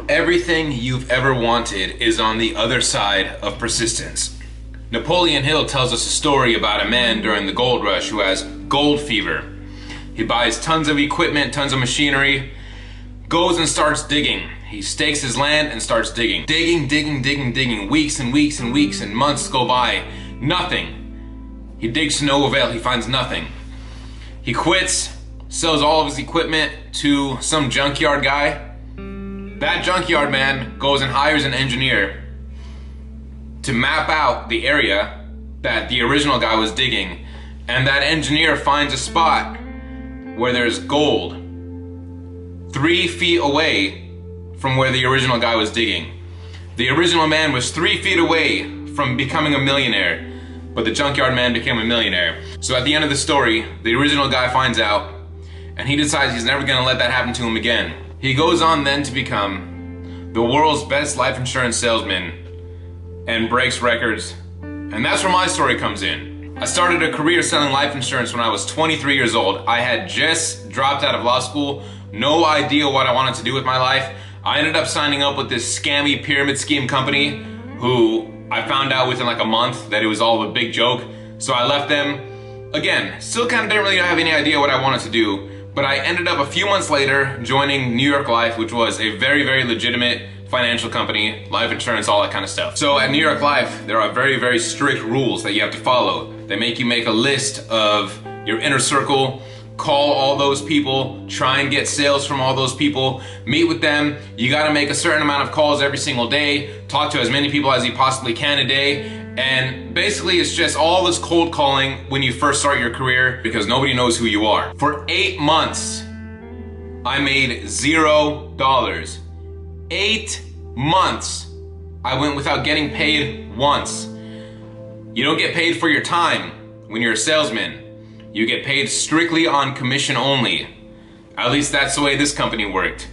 Everything you've ever wanted is on the other side of persistence. Napoleon Hill tells us a story about a man during the gold rush who has gold fever. He buys tons of equipment, tons of machinery, goes and starts digging. He stakes his land and starts digging. Digging. Weeks and weeks and weeks and months go by. Nothing. He digs to no avail. He finds nothing. He quits, sells all of his equipment to some junkyard guy. That junkyard man goes and hires an engineer to map out the area that the original guy was digging, and that engineer finds a spot where there's gold 3 feet away from where the original guy was digging. The original man was 3 feet away from becoming a millionaire, but the junkyard man became a millionaire. So at the end of the story, the original guy finds out, and he decides he's never gonna let that happen to him again. He goes on then to become the world's best life insurance salesman and breaks records. And that's where my story comes in. I started a career selling life insurance when I was 23 years old. I had just dropped out of law school, no idea what I wanted to do with my life. I ended up signing up with this scammy pyramid scheme company who I found out within like a month that it was all a big joke. So I left them. Again, still kind of didn't really have any idea what I wanted to do. But I ended up a few months later joining New York Life, which was a very, very legitimate financial company, life insurance, all that kind of stuff. So at New York Life, there are very, very strict rules that you have to follow. They make you make a list of your inner circle, call all those people, try and get sales from all those people, meet with them. You gotta make a certain amount of calls every single day, talk to as many people as you possibly can a day. And basically it's just all this cold calling when you first start your career because nobody knows who you are. For 8 months, I made $0. 8 months, I went without getting paid once. You don't get paid for your time when you're a salesman. You get paid strictly on commission only. At least that's the way this company worked.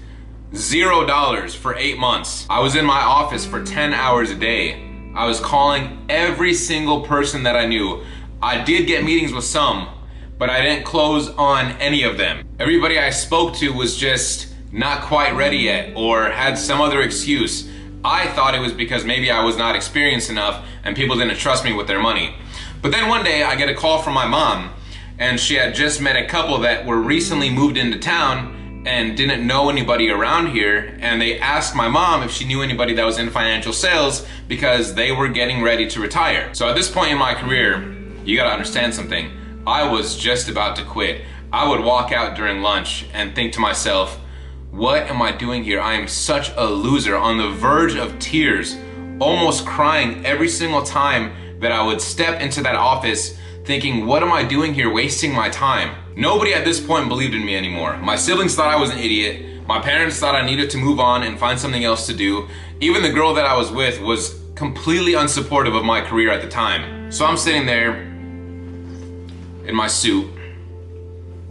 $0 for 8 months. I was in my office for 10 hours a day. I was calling every single person that I knew. I did get meetings with some, but I didn't close on any of them. Everybody I spoke to was just not quite ready yet or had some other excuse. I thought it was because maybe I was not experienced enough and people didn't trust me with their money. But then one day I get a call from my mom, and she had just met a couple that were recently moved into town and didn't know anybody around here, and they asked my mom if she knew anybody that was in financial sales because they were getting ready to retire. So at this point in my career, you gotta understand something. I was just about to quit. I would walk out during lunch and think to myself, what am I doing here? I am such a loser, on the verge of tears, almost crying every single time that I would step into that office thinking, what am I doing here, wasting my time? Nobody at this point believed in me anymore. My siblings thought I was an idiot. My parents thought I needed to move on and find something else to do. Even the girl that I was with was completely unsupportive of my career at the time. So I'm sitting there in my suit,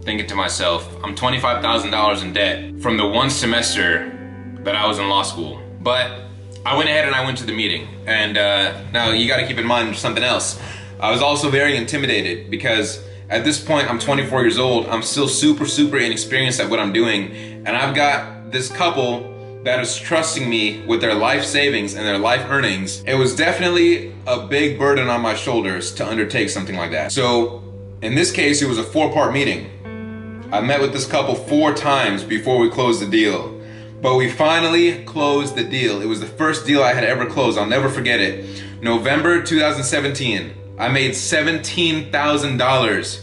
thinking to myself, I'm $25,000 in debt from the one semester that I was in law school. But I went ahead and I went to the meeting. And now you gotta keep in mind something else. I was also very intimidated because at this point I'm 24 years old. I'm still super inexperienced at what I'm doing. And I've got this couple that is trusting me with their life savings and their life earnings. It was definitely a big burden on my shoulders to undertake something like that. So in this case, it was a 4-part meeting. I met with this couple 4 times before we closed the deal. But we finally closed the deal. It was the first deal I had ever closed. I'll never forget it. November 2017. I made $17,000.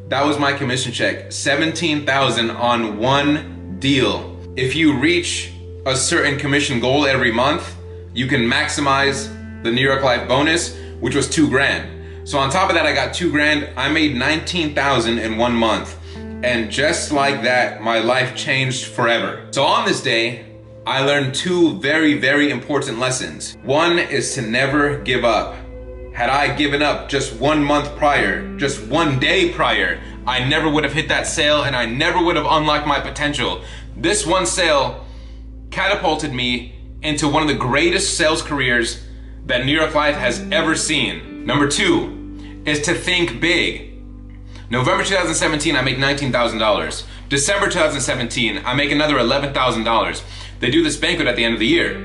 That was my commission check. $17,000 on one deal. If you reach a certain commission goal every month, you can maximize the New York Life bonus, which was $2 grand. So on top of that, I got $2 grand. I made $19,000 in 1 month. And just like that, my life changed forever. So on this day, I learned 2 very important lessons. One is to never give up. Had I given up just 1 month prior, just 1 day prior, I never would have hit that sale and I never would have unlocked my potential. This one sale catapulted me into one of the greatest sales careers that New York Life has ever seen. Number 2 is to think big. November 2017, I made $19,000. December 2017, I make another $11,000. They do this banquet at the end of the year,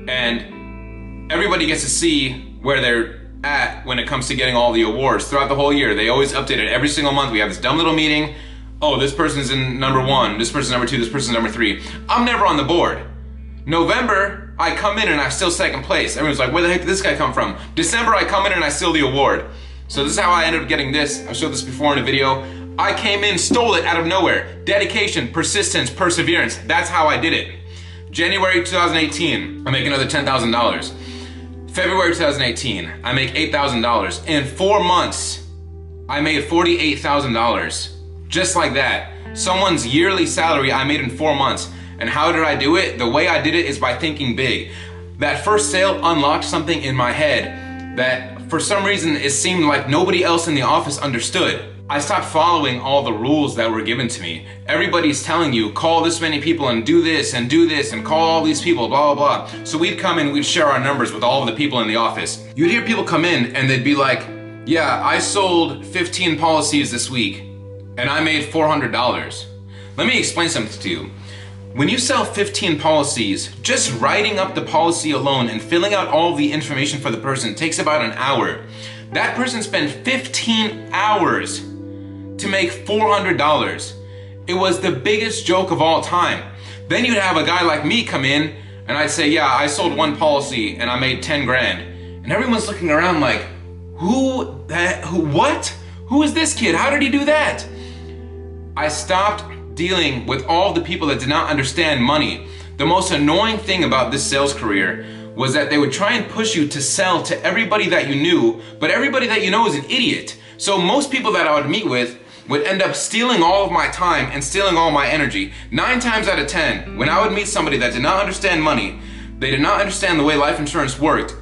and everybody gets to see where they're at when it comes to getting all the awards throughout the whole year. They always update it every single month. We have this dumb little meeting. Oh, this person's in number 1, this person's number 2, this person's number 3. I'm never on the board. November, I come in and I'm still second place. Everyone's like, where the heck did this guy come from? December, I come in and I steal the award. So this is how I ended up getting this. I showed this before in a video. I came in, stole it out of nowhere. Dedication, persistence, perseverance. That's how I did it. January 2018, I make another $10,000. February 2018, I make $8,000. In 4 months, I made $48,000. Just like that. Someone's yearly salary I made in 4 months. And how did I do it? The way I did it is by thinking big. That first sale unlocked something in my head that for some reason it seemed like nobody else in the office understood. I stopped following all the rules that were given to me. Everybody's telling you, call this many people and do this and call all these people, blah, blah, blah. So we'd come in, we'd share our numbers with all of the people in the office. You'd hear people come in and they'd be like, yeah, I sold 15 policies this week and I made $400. Let me explain something to you. When you sell 15 policies, just writing up the policy alone and filling out all the information for the person takes about an hour. That person spent 15 hours to make $400. It was the biggest joke of all time. Then you'd have a guy like me come in and I'd say, yeah, I sold 1 policy and I made 10 grand. And everyone's looking around like, what? Who is this kid? How did he do that? I stopped dealing with all the people that did not understand money. The most annoying thing about this sales career was that they would try and push you to sell to everybody that you knew, but everybody that you know is an idiot. So most people that I would meet with would end up stealing all of my time and stealing all my energy. 9 times out of 10, when I would meet somebody that did not understand money, they did not understand the way life insurance worked,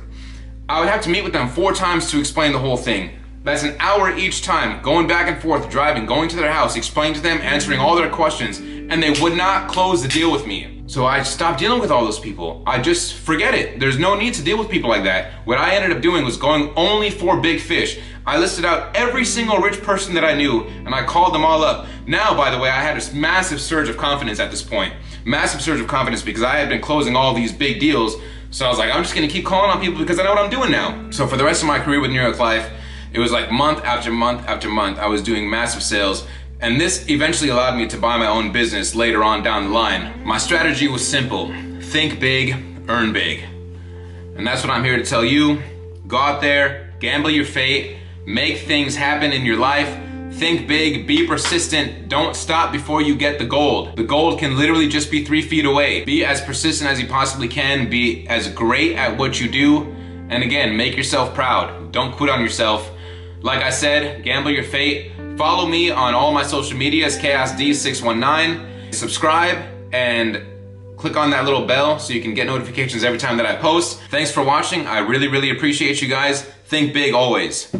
I would have to meet with them 4 times to explain the whole thing. That's an hour each time, going back and forth, driving, going to their house, explaining to them, answering all their questions, and they would not close the deal with me. So I stopped dealing with all those people. I just forget it. There's no need to deal with people like that. What I ended up doing was going only for big fish. I listed out every single rich person that I knew, and I called them all up. Now, by the way, I had a massive surge of confidence at this point. Massive surge of confidence because I had been closing all these big deals. So I was like, I'm just gonna keep calling on people because I know what I'm doing now. So for the rest of my career with New York Life, it was like month after month after month, I was doing massive sales. And this eventually allowed me to buy my own business later on down the line. My strategy was simple. Think big, earn big. And that's what I'm here to tell you. Go out there, gamble your fate, make things happen in your life. Think big, be persistent, don't stop before you get the gold. The gold can literally just be 3 feet away. Be as persistent as you possibly can, be as great at what you do, and again, make yourself proud. Don't quit on yourself. Like I said, gamble your fate. Follow me on all my social medias, ChaosD619. Subscribe and click on that little bell so you can get notifications every time that I post. Thanks for watching. I really, really appreciate you guys. Think big always.